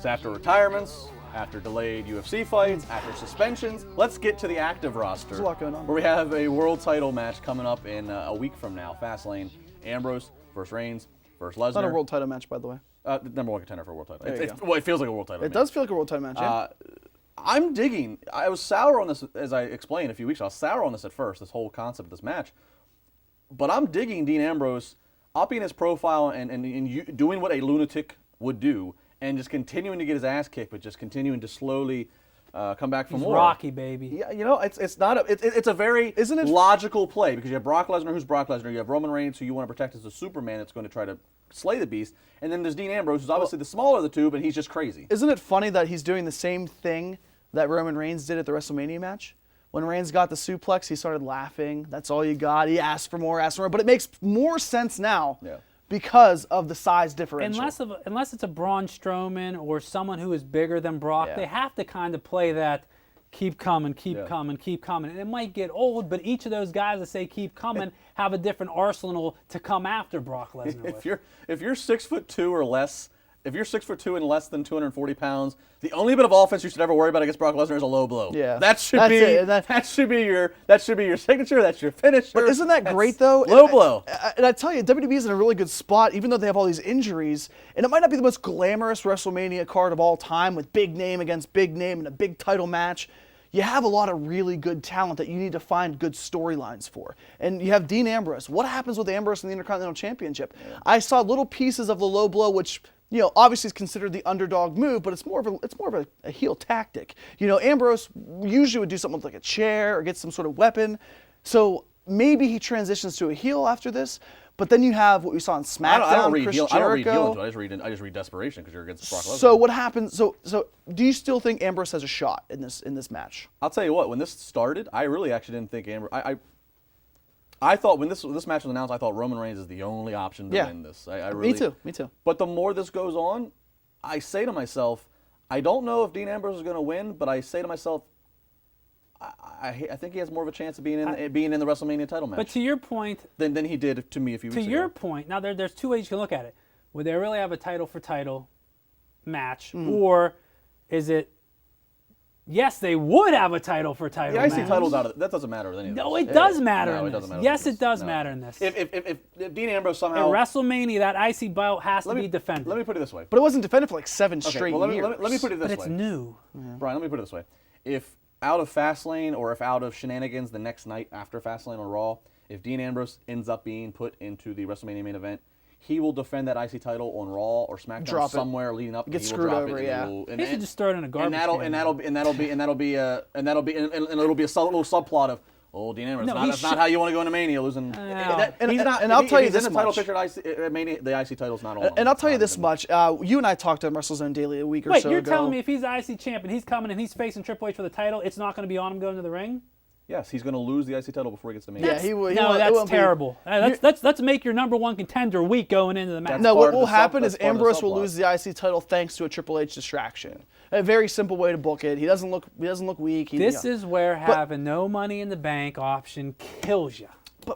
after retirements, after delayed UFC fights, after suspensions. Let's get to the active roster. There's a lot going on. Where we have a world title match coming up in a week from now. Fastlane, Ambrose versus Reigns versus Lesnar. It's not a world title match, by the way. Number one contender for a world title. There you go. Well, it feels like a world title. It does feel like a world title match, yeah. I'm digging. I was sour on this, as I explained a few weeks ago. I was sour on this at first, this whole concept of this match. But I'm digging Dean Ambrose upping his profile and doing what a lunatic would do and just continuing to get his ass kicked, but just continuing to slowly come back for more. Rocky, baby. Yeah, you know, it's not it's a very logical play because you have Brock Lesnar, who's Brock Lesnar. You have Roman Reigns, who you want to protect as a Superman that's going to try to slay the beast. And then there's Dean Ambrose, who's obviously the smaller of the two, but he's just crazy. Isn't it funny that he's doing the same thing that Roman Reigns did at the WrestleMania match? When Reigns got the suplex, he started laughing. That's all you got. He asked for more, But it makes more sense now because of the size differential. Unless it's a Braun Strowman or someone who is bigger than Brock, they have to kind of play that keep coming, keep coming, keep coming. And it might get old, but each of those guys that say keep coming have a different arsenal to come after Brock Lesnar with. If you're 6'2" or less, if you're 6'2" and less than 240 pounds, the only bit of offense you should ever worry about against Brock Lesnar is a low blow. Yeah, that should be your signature. That's your finisher. But isn't that great though? Low blow. And I tell you, WWE is in a really good spot, even though they have all these injuries. And it might not be the most glamorous WrestleMania card of all time with big name against big name and a big title match. You have a lot of really good talent that you need to find good storylines for. And you have Dean Ambrose. What happens with Ambrose in the Intercontinental Championship? Yeah. I saw little pieces of the low blow, which obviously is considered the underdog move, but it's more of a heel tactic. Ambrose usually would do something with like a chair or get some sort of weapon. So maybe he transitions to a heel after this. But then you have what we saw on SmackDown. I don't read Chris heel. Jericho. I don't read heel into it. I just read desperation because you're against Brock Lesnar. So what happens? So do you still think Ambrose has a shot in this match? I'll tell you what. When this started, I really actually didn't think Ambrose. I thought when this match was announced, I thought Roman Reigns is the only option to win this. Me too. But the more this goes on, I say to myself, I don't know if Dean Ambrose is going to win, but I say to myself, I think he has more of a chance of being in the WrestleMania title match. But to your point, than he did to me a few weeks ago. To your point, now there's two ways you can look at it. Would they really have a title for title match, or is it? Yes, they would have a title for title match. The IC title's out of that doesn't matter with any of this. No, it does matter No, in it this. doesn't matter. Yes, it does matter in this. If Dean Ambrose somehow at WrestleMania, that IC belt has to be defended. Let me put it this way. But it wasn't defended for like 7 straight years. Let me put it this way. But it's new. Brian, let me put it this way. If out of Fastlane or if out of shenanigans the next night after Fastlane on Raw, if Dean Ambrose ends up being put into the WrestleMania main event, he will defend that IC title on Raw or SmackDown somewhere leading up. Get screwed over, He should just throw it in a garbage can. And it'll be a little subplot of, oh, Dean Ambrose. That's not how you want to go into Mania, losing. And I'll tell you this much. The IC title's not on. And I'll tell you this much. You and I talked on WrestleZone Daily a week or so ago. Wait, you're telling me if he's the IC champ and he's coming and he's facing Triple H for the title, it's not going to be on him going to the ring? Yes, he's going to lose the IC title before he gets to Mania. Yeah, he will. That's terrible. Let's make your number one contender weak going into the match. No, what will happen is Ambrose will lose the IC title thanks to a Triple H distraction. A very simple way to book it. He doesn't look weak. This is where having no money in the bank option kills you.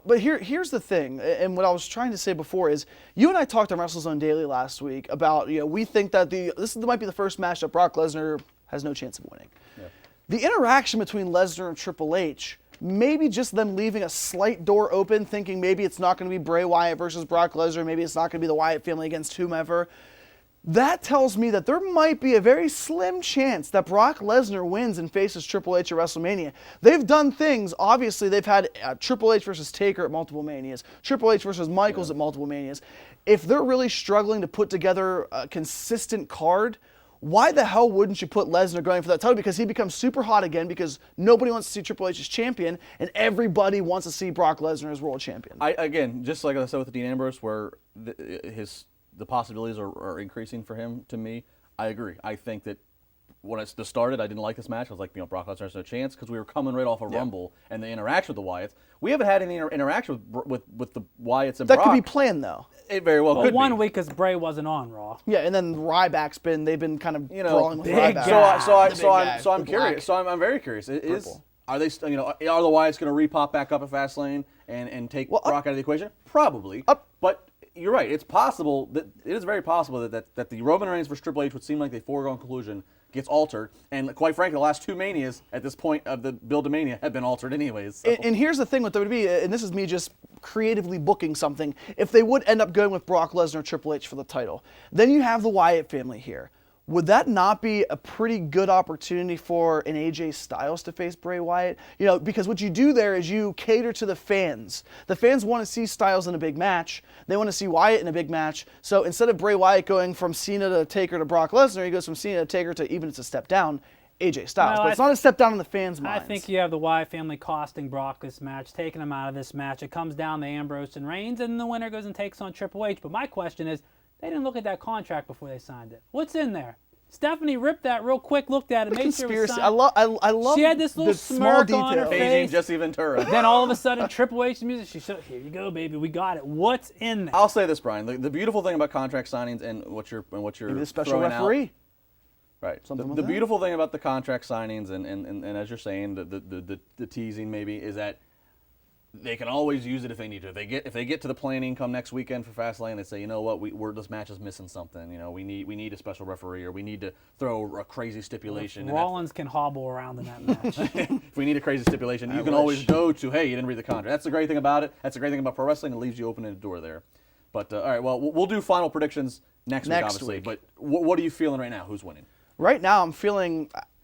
But here's the thing, and what I was trying to say before is, you and I talked on WrestleZone Daily last week about we think that this might be the first match that Brock Lesnar has no chance of winning. Yeah. The interaction between Lesnar and Triple H, maybe just them leaving a slight door open, thinking maybe it's not going to be Bray Wyatt versus Brock Lesnar, maybe it's not going to be the Wyatt family against whomever. That tells me that there might be a very slim chance that Brock Lesnar wins and faces Triple H at WrestleMania. They've done things, obviously they've had Triple H versus Taker at multiple Manias, Triple H versus Michaels at multiple Manias. If they're really struggling to put together a consistent card, why the hell wouldn't you put Lesnar going for that title? Because he becomes super hot again because nobody wants to see Triple H as champion and everybody wants to see Brock Lesnar as world champion. Again, just like I said with Dean Ambrose, where the possibilities are increasing for him, to me, I agree. I think that when it started, I didn't like this match. I was like, Brock Lesnar has no chance because we were coming right off a Rumble and the interaction with the Wyatts. We haven't had any interaction with the Wyatts and Brock. That could be planned, though. It very well could be. One week because Bray wasn't on Raw. Yeah, and then Ryback's they've been kind of brawling with Ryback. So I'm curious. So I'm very curious. Are they? Are the Wyatts going to repop back up at Fastlane and take Brock out of the equation? Probably. But you're right. It's possible that it is very possible that the Roman Reigns versus Triple H would seem like a foregone conclusion gets altered, and quite frankly, the last 2 Manias at this point of the build to Mania have been altered anyways. So. And here's the thing with WWE, and this is me just creatively booking something. If they would end up going with Brock Lesnar or Triple H for the title, then you have the Wyatt family here. Would that not be a pretty good opportunity for an AJ Styles to face Bray Wyatt? You know, because what you do there is you cater to the fans. The fans want to see Styles in a big match. They want to see Wyatt in a big match. So instead of Bray Wyatt going from Cena to Taker to Brock Lesnar, he goes from Cena to Taker to, even it's a step down, AJ Styles. Well, but it's not a step down in the fans' minds. I think you have the Wyatt family costing Brock this match, taking him out of this match. It comes down to Ambrose and Reigns, and the winner goes and takes on Triple H. But my question is, they didn't look at that contract before they signed it. What's in there? Stephanie ripped that real quick, looked at it, made sure it was signed. I love She had this little the small smirk on her details. face. Paging Jesse Ventura. Then all of a sudden, Triple H music. She said, "Here you go, baby. We got it. What's in there?" I'll say this, Brian. The beautiful thing about contract signings and what you're Maybe the special throwing referee. Out, right. Something The like that. beautiful thing about the contract signings and as you're saying, the teasing maybe is that they can always use it if they need to. If they get to the planning come next weekend for Fastlane, they say, you know what, this match is missing something. You know, we need a special referee, or we need to throw a crazy stipulation. Rollins can hobble around in that match. If we need a crazy stipulation, you can always go to, hey, you didn't read the contract. That's the great thing about it. That's the great thing about pro wrestling. It leaves you opening a door there. But all right, well, we'll do final predictions next week, obviously. week. But what are you feeling right now? Who's winning? Right now,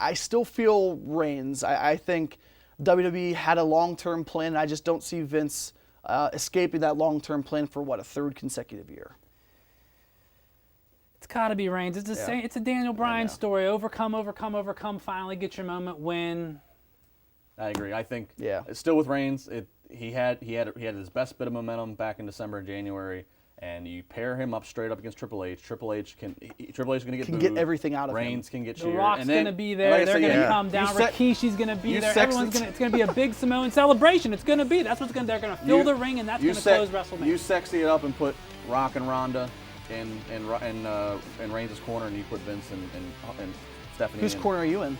I still feel Reigns. I think WWE had a long-term plan, and I just don't see Vince escaping that long-term plan for, a third consecutive year. It's got to be Reigns. It's the same. It's a Daniel Bryan story. Overcome. Finally, get your moment. Win. I agree. I think it's still with Reigns. He had his best bit of momentum back in December and January. And you pair him up straight up against Triple H. Triple H is going to get booed. Get everything out of Reigns him. can get The cheered. Rock's going to be there. They're going to come down. Rikishi's going to be there. It's going to be a big Samoan celebration. It's going to be. That's what's going to. They're going to fill the ring, and that's going to close WrestleMania. You sexy it up and put Rock and Ronda in Reigns' corner, and you put Vince and Stephanie. Whose corner are you in?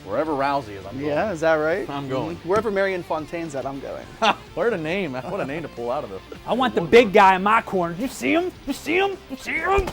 Wherever Rousey is, I'm going. Yeah, is that right? I'm going. Wherever Marion Fontaine's at, I'm going. What a name! What a name to pull out of it. I want the big guy in my corner. You see him? You see him? You see him?